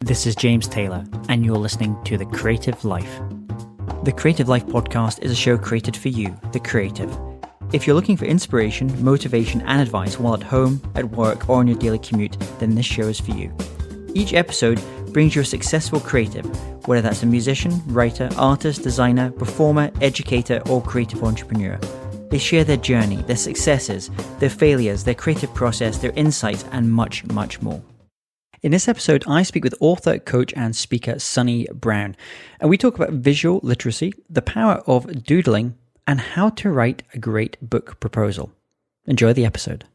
This is James Taylor, and you're listening to The Creative Life. The Creative Life podcast is a show created for you, the creative. If you're looking for inspiration, motivation, and advice while at home, at work, or on your daily commute, then this show is for you. Each episode brings you a successful creative, whether that's a musician, writer, artist, designer, performer, educator, or creative entrepreneur. They share their journey, their successes, their failures, their creative process, their insights, and much, much more. In this episode, I speak with author, coach, and speaker Sunni Brown, and we talk about visual literacy, the power of doodling, and how to write a great book proposal. Enjoy the episode.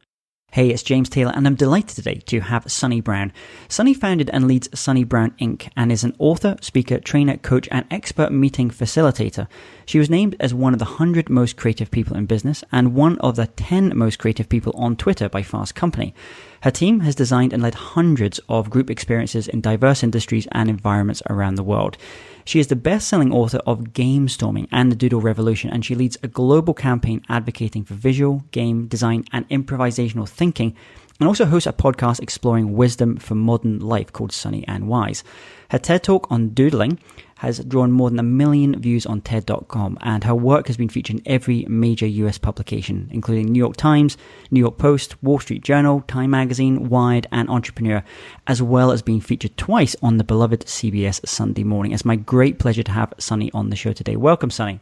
Hey, it's James Taylor, and I'm delighted today to have Sunni Brown. Sunni founded and leads Sunni Brown Inc. and is an author, speaker, trainer, coach, and expert meeting facilitator. She was named as one of the 100 most creative people in business and one of the 10 most creative people on Twitter by Fast Company. Her team has designed and led hundreds of group experiences in diverse industries and environments around the world. She is the best-selling author of Game Storming and the Doodle Revolution, and she leads a global campaign advocating for visual, game, design, and improvisational thinking, and also hosts a podcast exploring wisdom for modern life called Sunny and Wise. Her TED Talk on doodling has drawn more than 1 million views on TED.com, and her work has been featured in every major US publication, including New York Times, New York Post, Wall Street Journal, Time Magazine, Wired, and Entrepreneur, as well as being featured twice on the beloved CBS Sunday Morning. It's my great pleasure to have Sunni on the show today. Welcome, Sunni.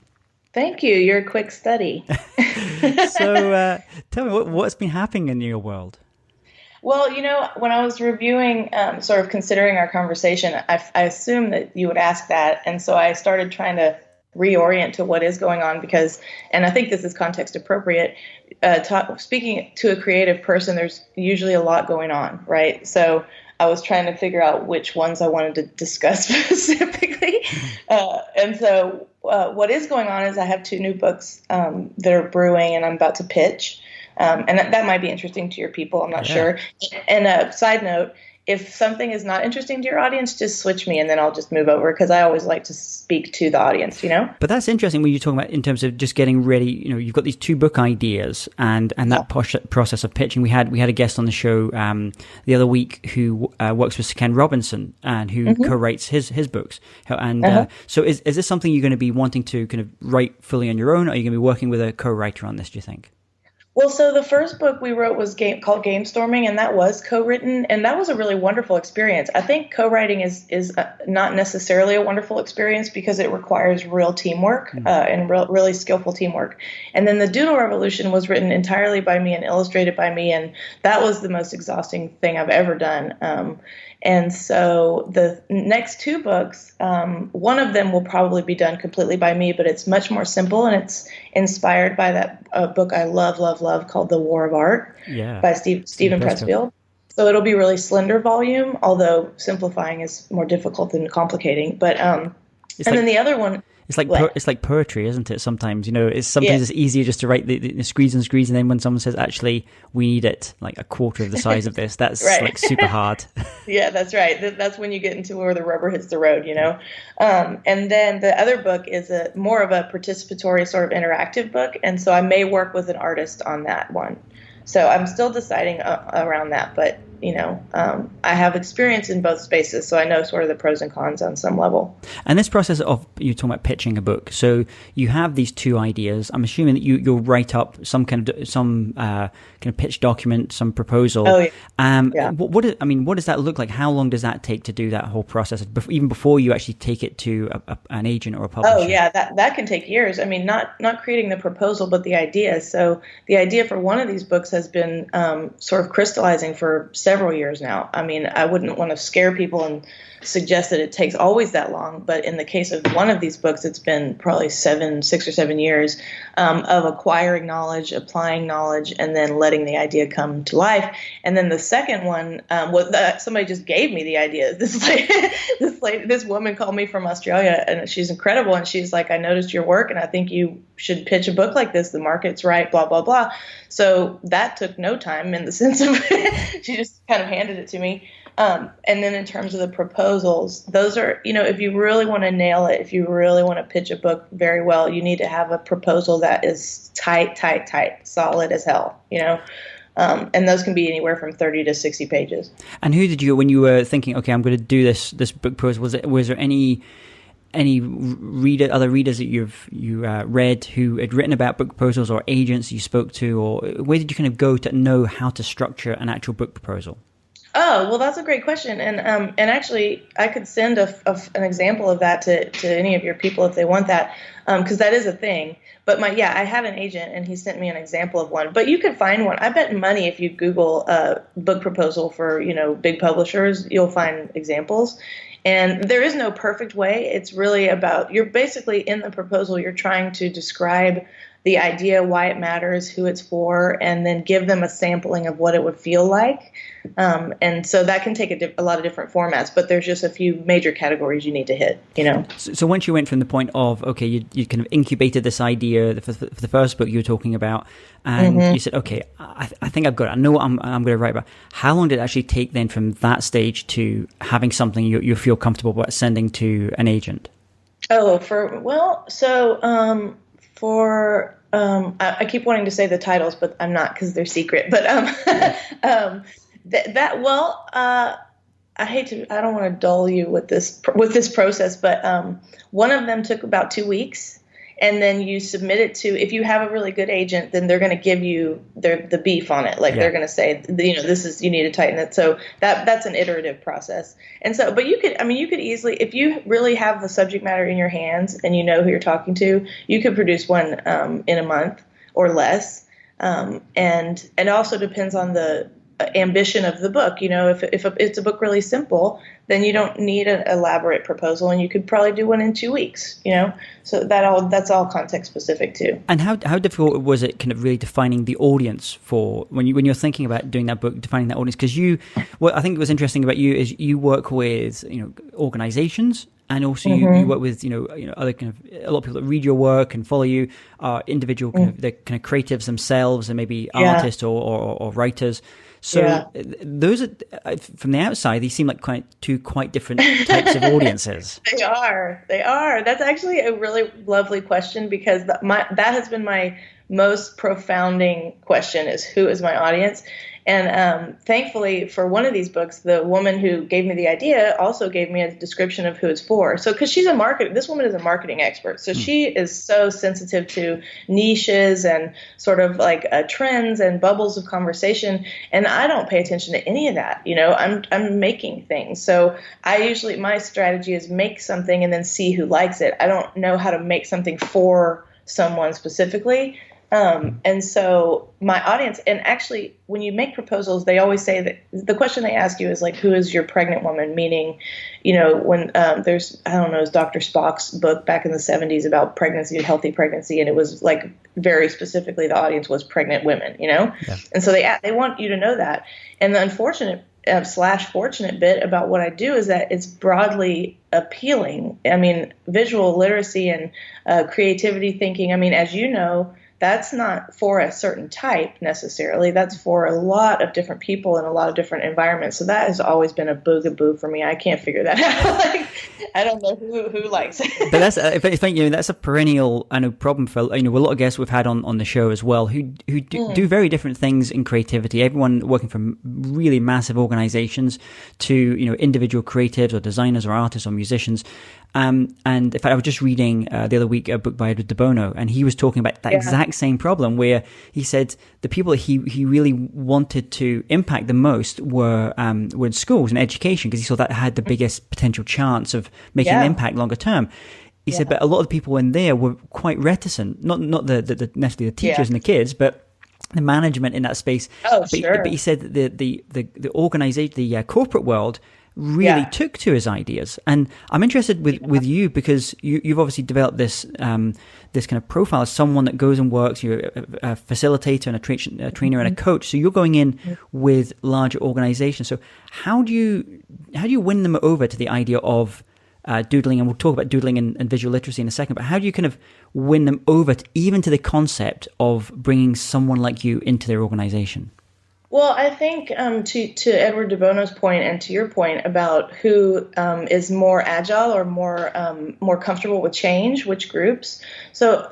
Thank you. You're a quick study. So tell me, what's been happening in your world? Well, when I was reviewing, sort of considering our conversation, I assumed that you would ask that. And so I started trying to reorient to what is going on because, and I think this is context appropriate, speaking to a creative person, there's usually a lot going on, right? So I was trying to figure out which ones I wanted to discuss specifically. And so what is going on is I have 2 new books that are brewing and I'm about to pitch. And that might be interesting to your people. I'm not sure. And a side note, if something is not interesting to your audience, just switch me and then I'll just move over because I always like to speak to the audience, But that's interesting when you're talking about in terms of just getting ready. You've got these 2 book ideas and that process of pitching. We had a guest on the show the other week who works with Ken Robinson and who co-writes his books. And so is this something you're going to be wanting to kind of write fully on your own, or are you going to be working with a co-writer on this, do you think? Well, so the first book we wrote was called Game Storming, and that was co-written, and that was a really wonderful experience. I think co-writing is not necessarily a wonderful experience because it requires real teamwork and really skillful teamwork. And then the Doodle Revolution was written entirely by me and illustrated by me, and that was the most exhausting thing I've ever done. And so the next 2 books, one of them will probably be done completely by me, but it's much more simple and it's inspired by that book I love called The War of Art by Stephen Pressfield. So it'll be really slender volume, although simplifying is more difficult than complicating. But then the other one. It's like poetry, isn't it? Sometimes, it's easier just to write the squeeze, and then when someone says, actually, we need it like a quarter of the size of this, that's right. Like super hard. Yeah, that's right. That's when you get into where the rubber hits the road, And then the other book is more of a participatory sort of interactive book, and so I may work with an artist on that one. So I'm still deciding around that, but I have experience in both spaces, so I know sort of the pros and cons on some level. And this process of, you're talking about pitching a book, so you have these 2 ideas. I'm assuming that you'll write up some kind of pitch document, some proposal. Oh, yeah. What does that look like? How long does that take to do that whole process, even before you actually take it to an agent or a publisher? Oh, yeah, that can take years. I mean, not creating the proposal, but the idea. So the idea for one of these books has been sort of crystallizing for several years now. I mean, I wouldn't want to scare people and suggest that it takes always that long, but in the case of one of these books, it's been probably 6 or 7 years of acquiring knowledge, applying knowledge, and then letting the idea come to life. And then the second one was that somebody just gave me the idea. This woman called me from Australia, and she's incredible, and she's like, I noticed your work, and I think you should pitch a book like this. The market's right, blah, blah, blah. So that took no time in the sense of she just kind of handed it to me. And then in terms of the proposals, those are, if you really want to nail it, if you really want to pitch a book very well, you need to have a proposal that is tight, solid as hell, And those can be anywhere from 30 to 60 pages. And who did you, when you were thinking, okay, I'm going to do this book proposal, was there any other readers that you read who had written about book proposals, or agents you spoke to, or where did you kind of go to know how to structure an actual book proposal? Oh, well, that's a great question. And actually, I could send an example of that to any of your people if they want that, because that is a thing. But I had an agent, and he sent me an example of one. But you could find one. I bet money if you Google book proposal for, big publishers, you'll find examples. And there is no perfect way. It's really about, you're basically in the proposal, you're trying to describe the idea, why it matters, who it's for, and then give them a sampling of what it would feel like. And so that can take a lot of different formats, but there's just a few major categories you need to hit, So once you went from the point of, okay, you kind of incubated this idea for the first book you were talking about, and you said, okay, I think I've got it. I know what I'm going to write about. How long did it actually take then from that stage to having something you feel comfortable about sending to an agent? I keep wanting to say the titles, but I'm not, because they're secret. But I don't want to dull you with this process, but one of them took about 2 weeks, and then you submit it to, if you have a really good agent, then they're going to give you the beef on it. They're going to say, you need to tighten it. So that's an iterative process. And so, but you could easily, if you really have the subject matter in your hands and you know who you're talking to, you could produce one in a month or less. And it also depends on the ambition of the book. If it's a book really simple, then you don't need an elaborate proposal, and you could probably do one in 2 weeks. So that's all context specific too. And how difficult was it, kind of really defining the audience for when you're thinking about doing that book, defining that audience? Because what I think was interesting about you is you work with organizations. And also you work with other kind of, a lot of people that read your work and follow you are individual the kind of creatives themselves, and maybe artists or writers. So those are, from the outside, they seem like two quite different types of audiences. They are. That's actually a really lovely question, because that has been my most profounding question, is who is my audience? And thankfully, for one of these books, the woman who gave me the idea also gave me a description of who it's for. So, because this woman is a marketing expert, so she is so sensitive to niches and sort of like trends and bubbles of conversation. And I don't pay attention to any of that. I'm making things. So my strategy is make something and then see who likes it. I don't know how to make something for someone specifically. And so my audience, and actually when you make proposals, they always say that the question they ask you is like, who is your pregnant woman? Meaning, when there's, I don't know, it was Dr. Spock's book back in the 70s about pregnancy, healthy pregnancy. And it was like very specifically the audience was pregnant women, Yeah. And so they want you to know that. And the unfortunate / fortunate bit about what I do is that it's broadly appealing. I mean, visual literacy and creativity thinking. I mean, as you know, that's not for a certain type necessarily. That's for a lot of different people in a lot of different environments. So that has always been a boogaboo for me. I can't figure that out. I don't know who likes it. But that's a perennial problem for a lot of guests we've had on the show as well who do very different things in creativity. Everyone working from really massive organizations to individual creatives or designers or artists or musicians. And in fact, I was just reading the other week a book by Edward de Bono, and he was talking about that exact same problem, where he said the people that he really wanted to impact the most were in schools and education, because he saw that had the biggest potential chance of making an impact longer term. He said, but a lot of the people in there were quite reticent, not the necessarily the teachers and the kids, but the management in that space. Oh, sure. But he said that the organization, the corporate world, really took to his ideas. And I'm interested with you, because you've obviously developed this this kind of profile as someone that goes and works. You're a facilitator and a trainer and a coach. So you're going in with larger organizations. So how do you win them over to the idea of doodling? And we'll talk about doodling and visual literacy in a second, but how do you kind of win them over even to the concept of bringing someone like you into their organization? Well, I think to Edward de Bono's point and to your point about who is more agile or more comfortable with change, which groups. So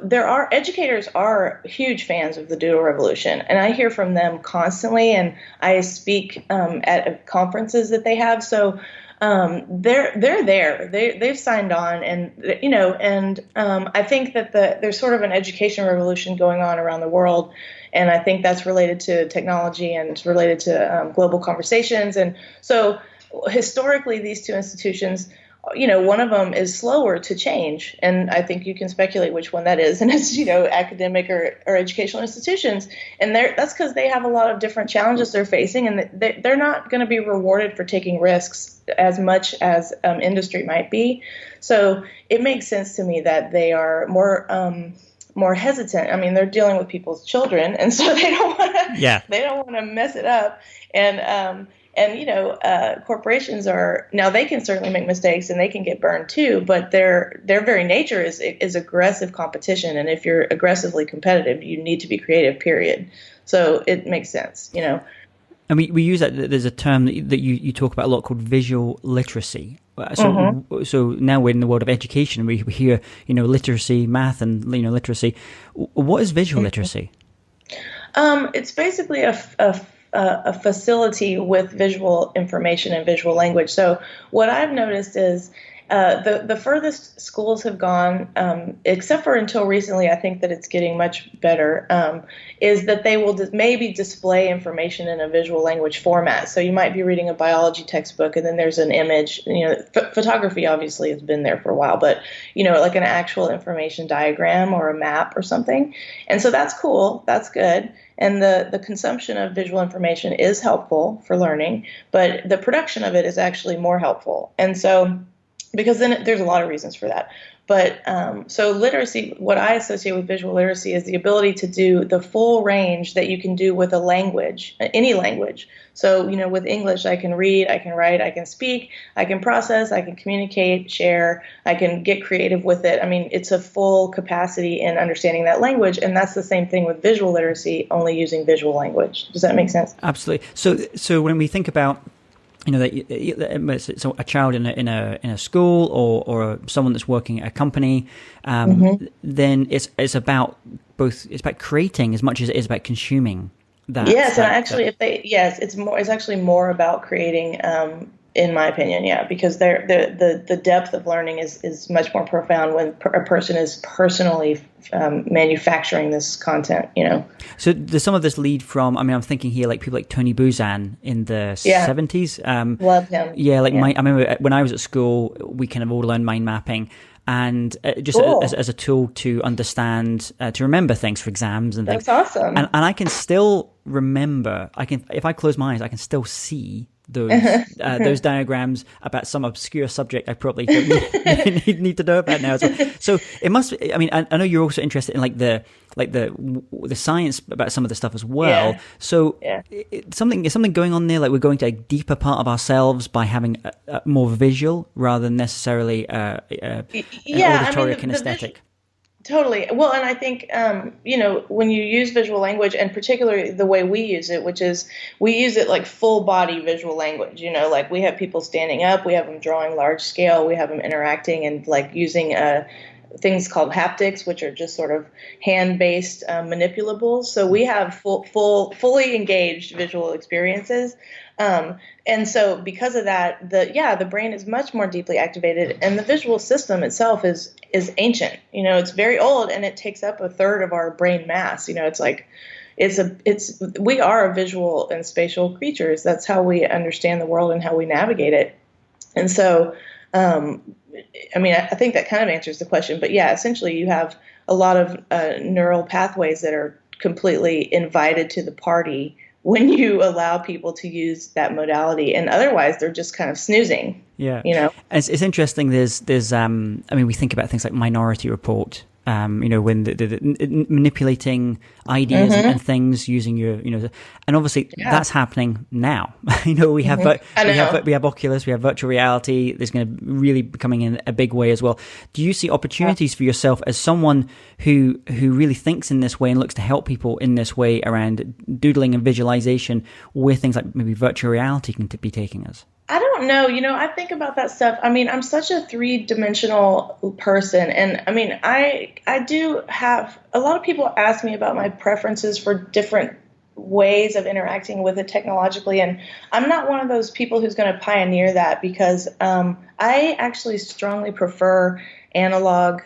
educators are huge fans of the Doodle Revolution, and I hear from them constantly, and I speak at conferences that they have. So they're there. They've signed on, and I think that there's sort of an education revolution going on around the world. And I think that's related to technology and it's related to global conversations. And so historically, these two institutions, one of them is slower to change. And I think you can speculate which one that is. And it's, academic or educational institutions. And that's because they have a lot of different challenges they're facing. And they're not going to be rewarded for taking risks as much as industry might be. So it makes sense to me that they are more hesitant. I mean, they're dealing with people's children, and so they don't want to mess it up. And corporations they can certainly make mistakes and they can get burned too, but their very nature is aggressive competition. And if you're aggressively competitive, you need to be creative, period. So it makes sense, And we use that. There's a term that you talk about a lot called visual literacy. So now we're in the world of education. We hear, literacy, math, and literacy. What is visual literacy? It's basically a facility with visual information and visual language. So what I've noticed is the furthest schools have gone, except for until recently, I think that it's getting much better, is that they will maybe display information in a visual language format. So you might be reading a biology textbook and then there's an image. Photography obviously has been there for a while, but, like an actual information diagram or a map or something. And so that's cool. That's good. And the consumption of visual information is helpful for learning, but the production of it is actually more helpful. And so because then there's a lot of reasons for that. But so literacy, what I associate with visual literacy is the ability to do the full range that you can do with a language, any language. So, with English, I can read, I can write, I can speak, I can process, I can communicate, share, I can get creative with it. I mean, it's a full capacity in understanding that language. And that's the same thing with visual literacy, only using visual language. Does that make sense? Absolutely. So when we think about so a child in a school or someone that's working at a company, then it's about creating as much as it is about consuming that. Yes, and actually, it's actually more about creating. In my opinion, because the depth of learning is much more profound when a person is personally manufacturing this content. So does some of this lead from? I mean, I'm thinking here like people like Tony Buzan in the 70s. Love him. I remember when I was at school, we kind of all learned mind mapping. And just cool. as a tool to understand, to remember things for exams and things. That's awesome. And I can still remember. If I close my eyes, I can still see those diagrams about some obscure subject I probably don't need to know about now as well. So it must. I mean, I know you're also interested in the science about some of the stuff as well. Yeah. So is something going on there? Like we're going to a deeper part of ourselves by having a more visual rather than necessarily auditory kinesthetic. Totally. Well, and I think, when you use visual language, and particularly the way we use it, which is we use it like full body visual language, like we have people standing up, we have them drawing large scale, we have them interacting and like using things called haptics, which are just sort of hand-based manipulables. So we have fully engaged visual experiences. And so because of that, the brain is much more deeply activated, and the visual system itself is ancient. It's very old, and it takes up a third of our brain mass. We are visual and spatial creatures. That's how we understand the world and how we navigate it. And so, I think that kind of answers the question, but essentially you have a lot of neural pathways that are completely invited to the party when you allow people to use that modality, and otherwise they're just kind of snoozing. Yeah. It's interesting. There's we think about things like Minority Report, when the manipulating ideas and things using your, and obviously that's happening now. We have we have Oculus, we have virtual reality. There's going to really be coming in a big way as well. Do you see opportunities for yourself as someone who really thinks in this way and looks to help people in this way around doodling and visualization, where things like maybe virtual reality can be taking us? I don't know. I think about that stuff. I mean, I'm such a three-dimensional person. And I mean, I do have a lot of people ask me about my preferences for different ways of interacting with it technologically. And I'm not one of those people who's going to pioneer that, because I actually strongly prefer analog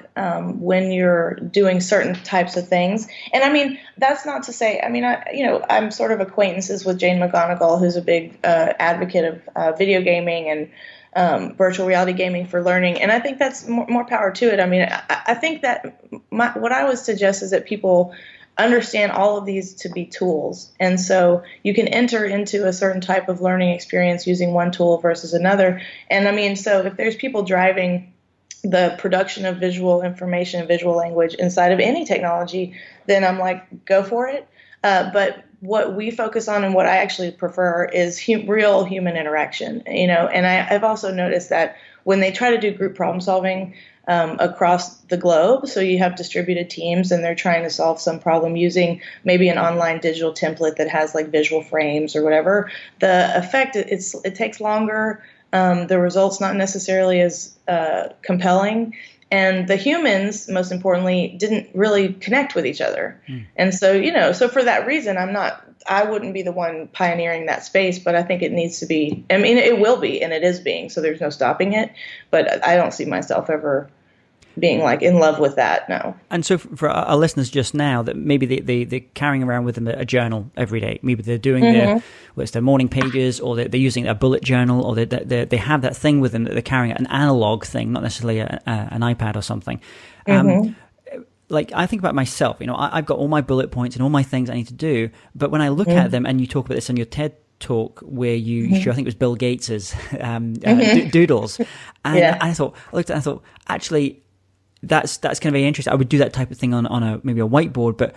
when you're doing certain types of things. And I mean, that's not to say, I mean, I'm sort of acquaintances with Jane McGonigal, who's a big advocate of video gaming and virtual reality gaming for learning. And I think that's more power to it. I mean, I think that what I would suggest is that people understand all of these to be tools. And so you can enter into a certain type of learning experience using one tool versus another. And I mean, so if there's people driving the production of visual information and visual language inside of any technology, then I'm like, go for it. But what we focus on and what I actually prefer is real human interaction, and I've also noticed that when they try to do group problem solving across the globe, so you have distributed teams and they're trying to solve some problem using maybe an online digital template that has like visual frames or whatever, the effect, it takes longer. The results not necessarily as compelling, and the humans, most importantly, didn't really connect with each other. And so, so for that reason, I wouldn't be the one pioneering that space, but I think it needs to be. I mean, it will be, and it is being. So there's no stopping it. But I don't see myself ever being like in love with that. No. And so for our listeners just now, that maybe they're carrying around with them a journal every day. Maybe they're doing their morning pages, or they're using a bullet journal, or they have that thing with them that they're carrying, an analog thing, not necessarily an iPad or something. Like I think about myself, I've got all my bullet points and all my things I need to do. But when I look at them, and you talk about this on your TED talk where you show, I think it was Bill Gates's doodles, and I thought actually, that's kind of very interesting. I would do that type of thing on maybe a whiteboard. But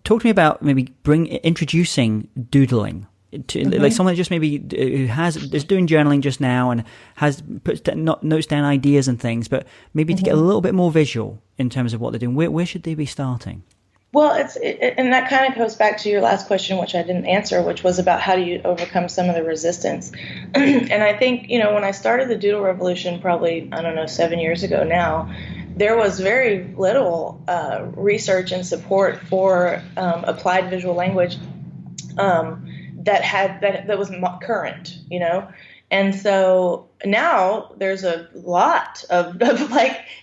talk to me about maybe introducing doodling to like someone that just maybe is doing journaling just now and notes down ideas and things, but maybe to get a little bit more visual in terms of what they're doing. Where should they be starting? Well, and that kind of goes back to your last question, which I didn't answer, which was about how do you overcome some of the resistance. And I think, when I started the Doodle Revolution, probably, 7 years ago now, there was very little research and support for applied visual language that was current, And so now there's a lot of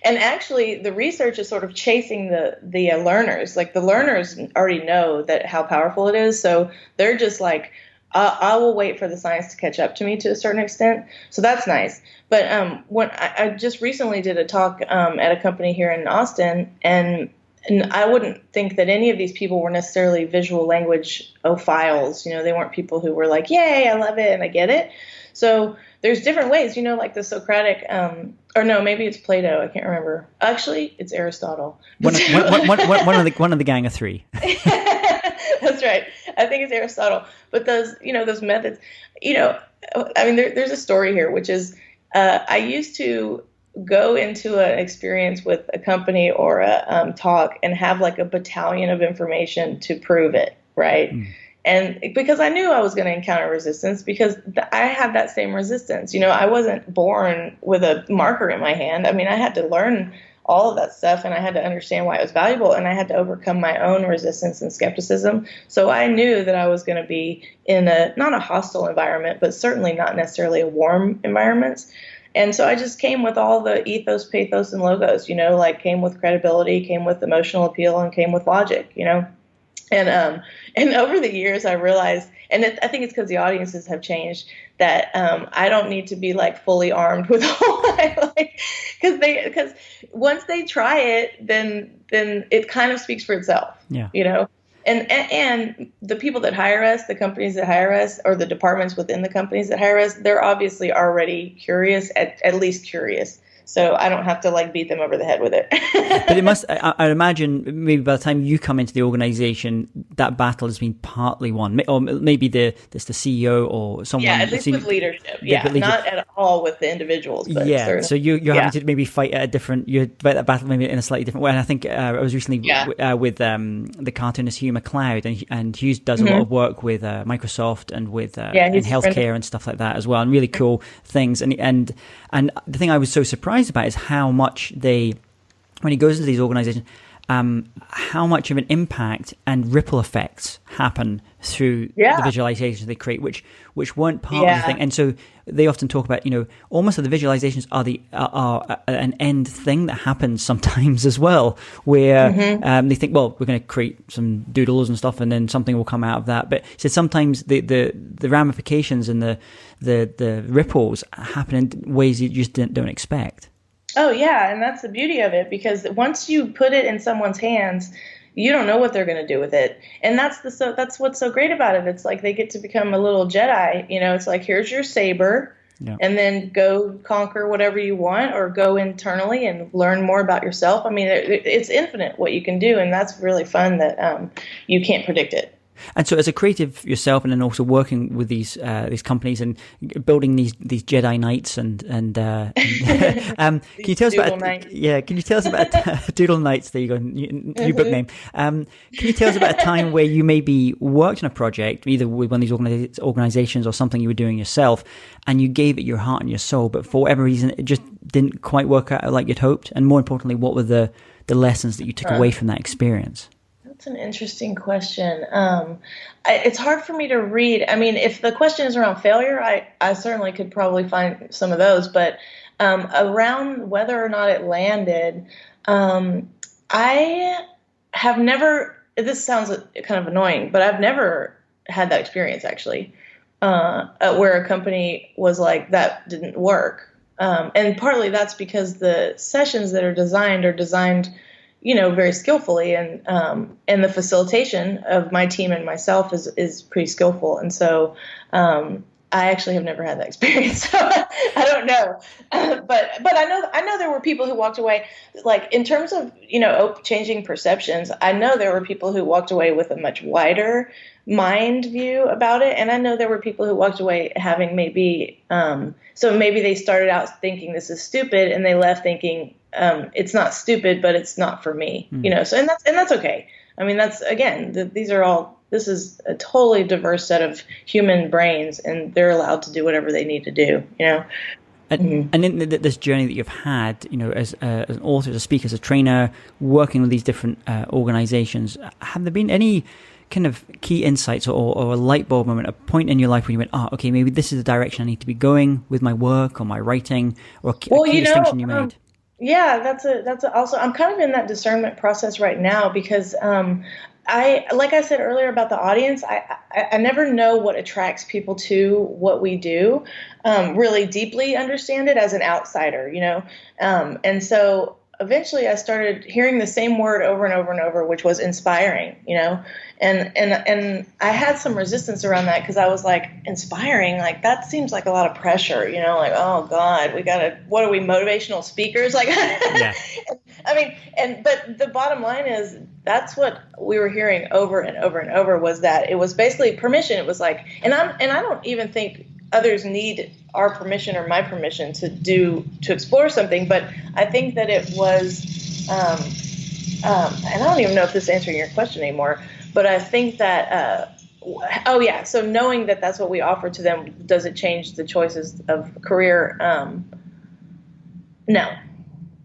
and actually the research is sort of chasing the learners. Like the learners already know how powerful it is. So they're just like, I will wait for the science to catch up to me to a certain extent. So that's nice. But when I just recently did a talk at a company here in Austin, and I wouldn't think that any of these people were necessarily visual language ophiles. They weren't people who were like, yay, I love it and I get it. So there's different ways, like the Socratic, or no, maybe it's Plato. I can't remember. Actually, it's Aristotle. One of the gang of three. That's right. I think it's Aristotle. But those methods, there's a story here, which is I used to go into an experience with a company or a talk and have like a battalion of information to prove it, right? And because I knew I was going to encounter resistance, because I had that same resistance. I wasn't born with a marker in my hand. I mean, I had to learn all of that stuff, and I had to understand why it was valuable, and I had to overcome my own resistance and skepticism. So I knew that I was going to be in not a hostile environment, but certainly not necessarily a warm environment. And so I just came with all the ethos, pathos, and logos, came with credibility, came with emotional appeal, and came with logic, And over the years, I realized, and I think it's because the audiences have changed, that I don't need to be like fully armed with all because once they try it, then it kind of speaks for itself. Yeah. And the people that hire us, the companies that hire us, or the departments within the companies that hire us, they're obviously already curious, at least curious. so I don't have to like beat them over the head with it. But it must, I imagine, maybe by the time you come into the organization, that battle has been partly won, or maybe it's the CEO or someone. Yeah, at least with leadership. Yeah, not at all with the individuals. But yeah, so you're having to maybe fight at you fight that battle maybe in a slightly different way. And I think I was recently with the cartoonist Hugh MacLeod, and Hugh does a lot of work with Microsoft and with in healthcare and stuff like that as well, and really cool things. And the thing I was so surprised about is how much when he goes into these organizations, how much of an impact and ripple effects happen through the visualizations they create, which weren't part of the thing. And so they often talk about, almost that the visualizations are an end thing that happens sometimes as well, where they think, well, we're going to create some doodles and stuff, and then something will come out of that. But so sometimes the ramifications and the ripples happen in ways you just don't expect. Oh, yeah. And that's the beauty of it, because once you put it in someone's hands, you don't know what they're going to do with it. And that's what's so great about it. It's like they get to become a little Jedi. It's like, here's your saber, and then go conquer whatever you want, or go internally and learn more about yourself. I mean, it's infinite what you can do. And that's really fun that you can't predict it. And so, as a creative yourself, and then also working with these companies and building these Jedi Knights, and can you tell us about Can you tell us about Doodle Knights? There you go, new book name. Can you tell us about a time where you maybe worked on a project, either with one of these organizations or something you were doing yourself, and you gave it your heart and your soul, but for whatever reason it just didn't quite work out like you'd hoped? And more importantly, what were the lessons that you took away from that experience? That's an interesting question. It's hard for me to read. I mean, if the question is around failure, I certainly could probably find some of those. But around whether or not it landed, I have never, this sounds kind of annoying, but I've never had that experience, actually, where a company was like, that didn't work. And partly that's because the sessions that are designed very skillfully, and the facilitation of my team and myself is pretty skillful. And so I actually have never had that experience. So I don't know. But I know there were people who walked away, like in terms of, changing perceptions. I know there were people who walked away with a much wider mind view about it. And I know there were people who walked away having maybe they started out thinking this is stupid, and they left thinking, it's not stupid, but it's not for me, so, and that's okay. I mean, that's, again, this is a totally diverse set of human brains, and they're allowed to do whatever they need to do, And in this journey that you've had, as an author, as a speaker, as a trainer, working with these different organizations, have there been any kind of key insights or a light bulb moment, a point in your life where you went, okay, maybe this is the direction I need to be going with my work or my writing, or a key distinction you made? Yeah, that's also, I'm kind of in that discernment process right now, because like I said earlier about the audience, I never know what attracts people to what we do, really deeply understand it as an outsider, and so eventually I started hearing the same word over and over and over, which was inspiring, and I had some resistance around that, because I was like, inspiring, like that seems like a lot of pressure, like, oh God, what are we, motivational speakers? Like, yeah. I mean, but the bottom line is that's what we were hearing over and over and over, was that it was basically permission. It was like, and I don't even think others need our permission or my permission to explore something, but I think that it was, and I don't even know if this is answering your question anymore, but I think that, so knowing that that's what we offer to them, does it change the choices of career? No.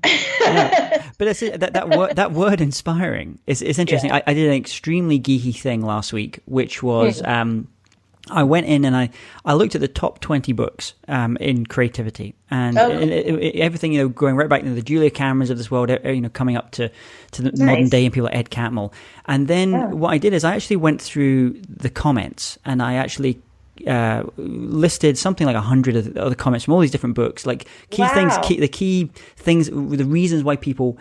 Yeah. But it's, that word inspiring is interesting. Yeah. I did an extremely geeky thing last week, which was I went in and I looked at the top 20 books in creativity, and everything, going right back to the Julia Camerons of this world, coming up to the modern day, and people like Ed Catmull. And then what I did is I actually went through the comments, and I actually listed something like 100 of the other comments from all these different books, like key things, the key things, the reasons why people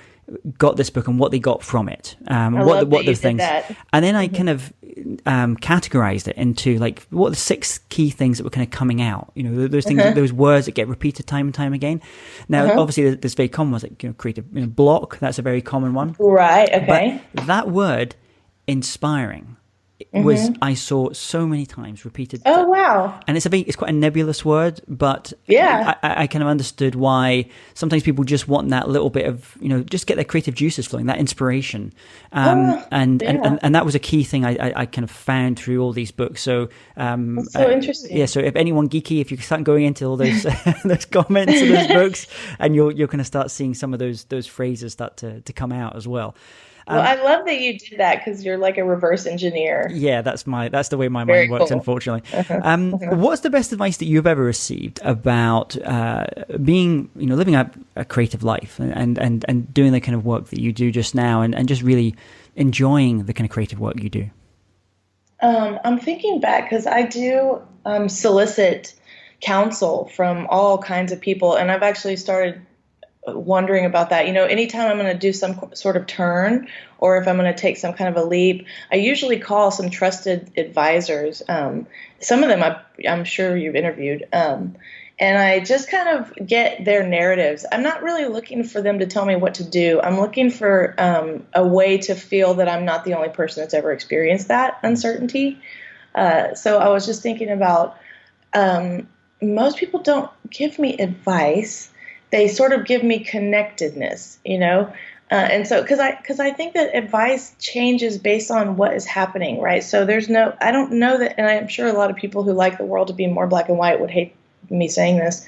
got this book and what they got from it, what the things, and then I kind of categorized it into like what are the 6 key things that were kind of coming out. You know, those things, those words that get repeated time and time again. Now, obviously, there's very common ones like creative block. That's a very common one, right? Okay, but that word, inspiring, was I saw so many times repeated. Oh wow! And it's quite a nebulous word, but I kind of understood why sometimes people just want that little bit of, you know, just get their creative juices flowing, that inspiration, and that was a key thing I kind of found through all these books. So that's so interesting. Yeah. So if anyone geeky, if you start going into all those those comments of those books, and you're going to start seeing some of those phrases start to come out as well. Well, I love that you did that because you're like a reverse engineer. Yeah, that's the way my mind works, cool. Unfortunately. What's the best advice that you've ever received about being, you know, living a creative life and doing the kind of work that you do just now, and just really enjoying the kind of creative work you do? I'm thinking back because I do solicit counsel from all kinds of people, and I've actually started wondering about that. You know, anytime I'm going to do some sort of turn, or if I'm going to take some kind of a leap, I usually call some trusted advisors. Some of them I'm sure you've interviewed. And I just kind of get their narratives. I'm not really looking for them to tell me what to do. I'm looking for a way to feel that I'm not the only person that's ever experienced that uncertainty. So I was just thinking about, most people don't give me advice. They sort of give me connectedness, you know? And so, because I think that advice changes based on what is happening, right? So I don't know that, and I'm sure a lot of people who like the world to be more black and white would hate me saying this,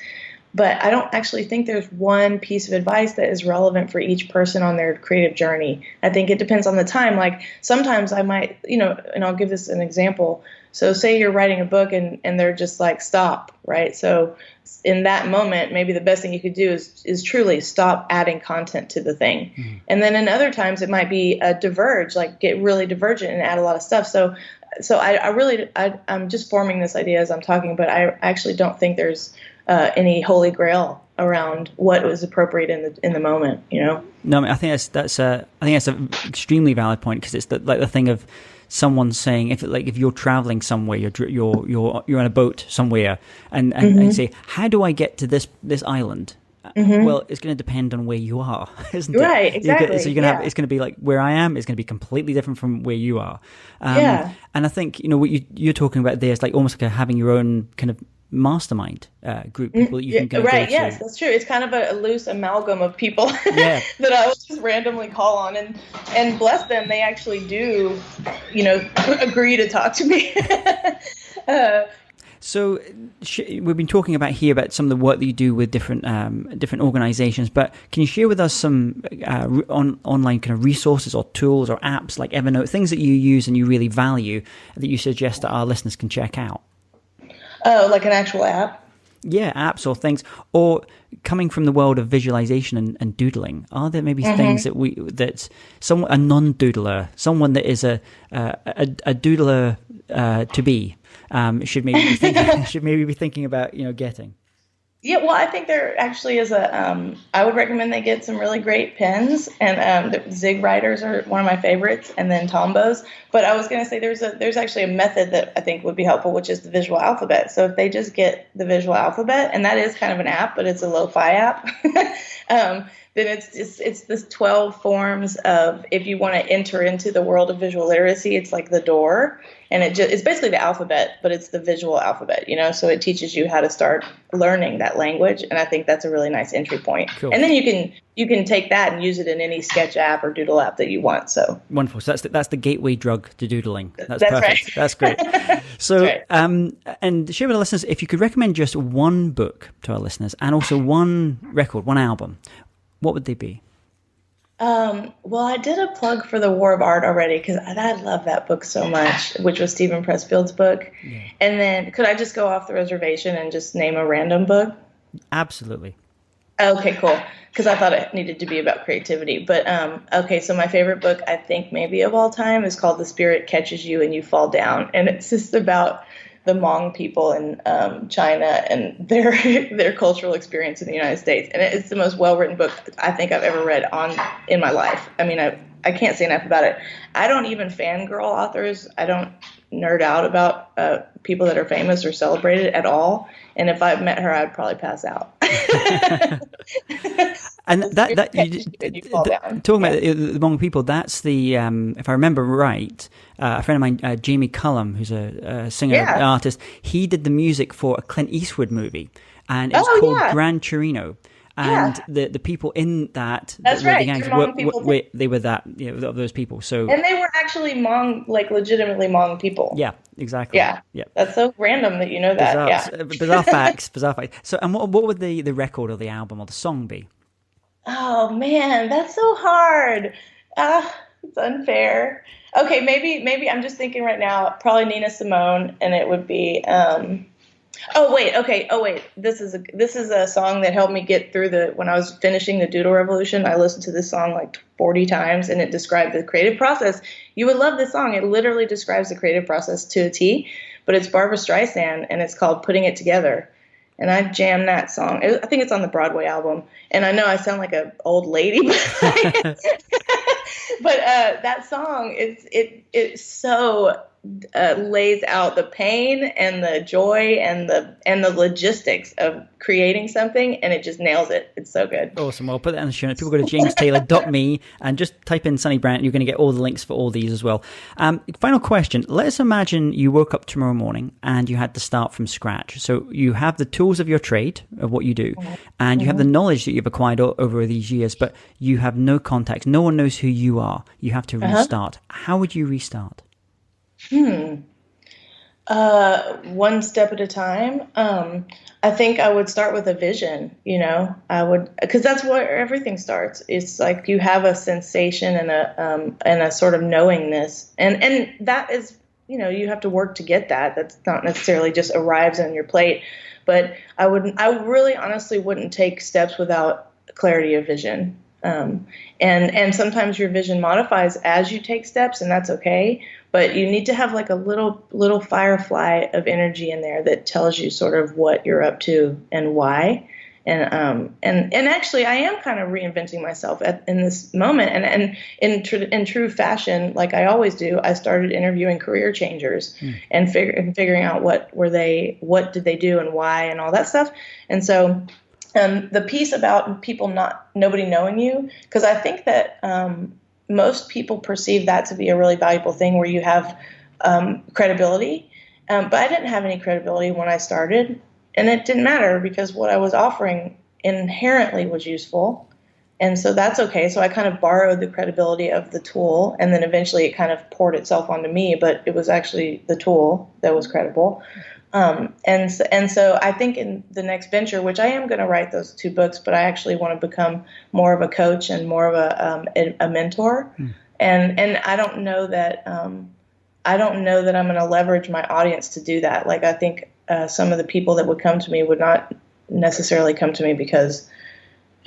but I don't actually think there's one piece of advice that is relevant for each person on their creative journey. I think it depends on the time. Like sometimes I might, you know, and I'll give this an example. So say you're writing a book and they're just like, stop, right? So in that moment, maybe the best thing you could do is truly stop adding content to the thing. Mm-hmm. And then in other times it might be a diverge, like get really divergent and add a lot of stuff. So I'm just forming this idea as I'm talking, but I actually don't think there's any holy grail around what was appropriate in the moment, you know? No, I mean, I think that's an extremely valid point, because it's the thing of someone saying, if you're traveling somewhere, you're on a boat somewhere, and you say, how do I get to this island? Mm-hmm. Well, it's going to depend on where you are, isn't it? Right, exactly. So you're going to have, it's going to be like where I am is going to be completely different from where you are. And I think, you know, what you're talking about there is like almost like having your own kind of mastermind group, people that you can go right, to. Yes, that's true. It's kind of a loose amalgam of people that I will just randomly call on, and bless them, they actually do, you know, agree to talk to me. So we've been talking about some of the work that you do with different organizations, but can you share with us some online kind of resources or tools or apps like Evernote, things that you use and you really value that you suggest that our listeners can check out? Oh, like an actual app? Yeah, apps or things. Or coming from the world of visualization and doodling, are there maybe things that a non-doodler, someone that is a doodler to be, should maybe be thinking about, you know, getting? Yeah, well, I think there actually is I would recommend they get some really great pens, and the Zig writers are one of my favorites, and then Tombos. But I was going to say there's actually a method that I think would be helpful, which is the visual alphabet. So if they just get the visual alphabet, and that is kind of an app, but it's a lo-fi app, then it's this 12 forms of, if you want to enter into the world of visual literacy, it's like the door. And it's basically the alphabet, but it's the visual alphabet, you know, so it teaches you how to start learning that language. And I think that's a really nice entry point. Cool. And then you can take that and use it in any sketch app or doodle app that you want. So wonderful. So that's the gateway drug to doodling. That's perfect. Right. That's great. So, right. And share with our listeners, if you could recommend just one book to our listeners and also one record, one album, what would they be? Well, I did a plug for The War of Art already, because I love that book so much, which was Stephen Pressfield's book. Yeah. And then could I just go off the reservation and just name a random book? Absolutely. Okay, cool. Because I thought it needed to be about creativity. But, okay, so my favorite book, I think maybe of all time, is called The Spirit Catches You and You Fall Down. And it's just about the Hmong people in China and their cultural experience in the United States. And it's the most well-written book I think I've ever read in my life. I mean, I can't say enough about it. I don't even fangirl authors. I don't nerd out about people that are famous or celebrated at all. And if I met her, I'd probably pass out. And talking about the Hmong people, that's the if I remember right, a friend of mine, Jamie Cullum, who's a singer artist, he did the music for a Clint Eastwood movie, and it's called Gran Torino. And the people in that, that's the right, gangs, they were that, those people. So, and they were actually Hmong, like legitimately Hmong people. Yeah, exactly. Yeah. That's so random that you know that. Bizarre facts. So, and what would the record or the album or the song be? Oh man, that's so hard. It's unfair. Okay, maybe I'm just thinking right now. Probably Nina Simone, and it would be. Oh wait. This is a song that helped me get through when I was finishing the Doodle Revolution. I listened to this song like 40 times, and it described the creative process. You would love this song. It literally describes the creative process to a T. But it's Barbra Streisand, and it's called "Putting It Together." And I jammed that song. I think it's on the Broadway album. And I know I sound like an old lady, but that song it so lays out the pain and the joy and the logistics of creating something, and it just nails it. It's so good. Awesome. Well, I'll put that in the show notes. People go to jamestaylor.me and just type in Sunni Brown. You're going to get all the links for all these as well. Final question. Let's imagine you woke up tomorrow morning and you had to start from scratch. So you have the tools of your trade, of what you do, and you have the knowledge that you've acquired over these years, but you have no context. No one knows who you are. You have to restart. How would you restart? One step at a time. I think I would start with a vision, because that's where everything starts. It's like you have a sensation and a sort of knowingness, and that is, you have to work to get that. That's not necessarily just arrives on your plate, but I really honestly wouldn't take steps without clarity of vision. And sometimes your vision modifies as you take steps, and that's okay. But you need to have like a little firefly of energy in there that tells you sort of what you're up to and why. And actually, I am kind of reinventing myself in this moment. And in true fashion, like I always do, I started interviewing career changers and figuring out what did they do and why and all that stuff. And so. The piece about nobody knowing you, because I think that most people perceive that to be a really valuable thing where you have credibility. But I didn't have any credibility when I started, and it didn't matter because what I was offering inherently was useful. And so that's okay. So I kind of borrowed the credibility of the tool, and then eventually it kind of poured itself onto me, but it was actually the tool that was credible. And so I think in the next venture, which I am going to write those 2 books, but I actually want to become more of a coach and more of a mentor. And I don't know that I'm going to leverage my audience to do that. Like I think some of the people that would come to me would not necessarily come to me because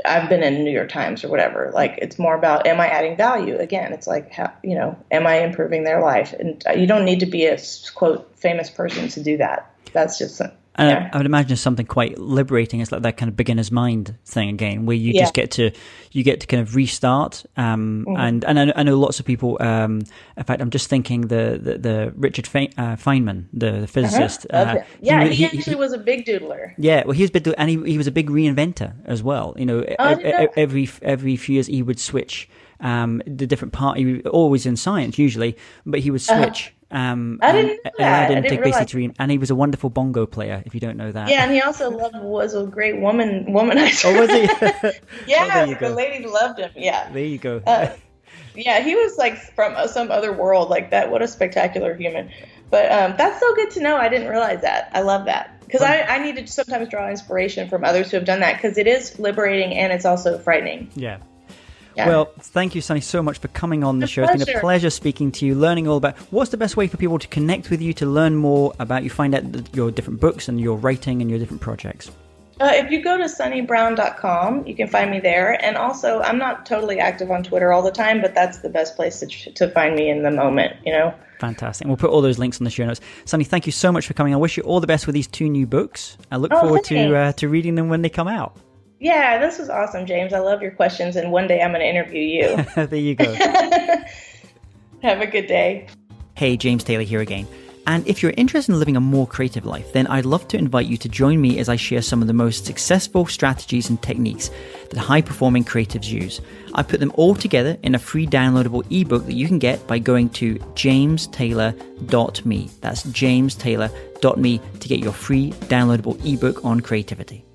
I've been in New York Times or whatever. Like it's more about, am I adding value? Again, it's like, am I improving their life? And you don't need to be a quote famous person to do that. That's just, I would imagine it's something quite liberating. It's like that kind of beginner's mind thing again, where you just get to kind of restart. And I know lots of people. In fact, I'm just thinking the Richard Feynman, the physicist. He actually was a big doodler. Yeah, well, he was a big doodler, and he was a big reinventor as well. Every few years he would switch the different part. He was always in science usually, but he would switch. I didn't know that. And he was a wonderful bongo player, if you don't know that. Yeah, and he also was a great womanizer. Oh, was he? Yeah, the ladies loved him. Yeah. There you go. Yeah, he was like from some other world like that. What a spectacular human. But that's so good to know. I didn't realize that. I love that. Because I need to sometimes draw inspiration from others who have done that, because it is liberating and it's also frightening. Yeah. Well, thank you, Sunni, so much for coming on the show. It's been a pleasure speaking to you, learning all about what's the best way for people to connect with you, to learn more about you, find out your different books and your writing and your different projects. If you go to sunnibrown.com, you can find me there. And also, I'm not totally active on Twitter all the time, but that's the best place to find me in the moment, you know? Fantastic. And we'll put all those links on the show notes. Sunni, thank you so much for coming. I wish you all the best with these 2 new books. I look forward to reading them when they come out. Yeah, this was awesome, James. I love your questions, and one day I'm going to interview you. There you go. Have a good day. Hey, James Taylor here again. And if you're interested in living a more creative life, then I'd love to invite you to join me as I share some of the most successful strategies and techniques that high-performing creatives use. I put them all together in a free downloadable ebook that you can get by going to jamestaylor.me. That's jamestaylor.me to get your free downloadable ebook on creativity.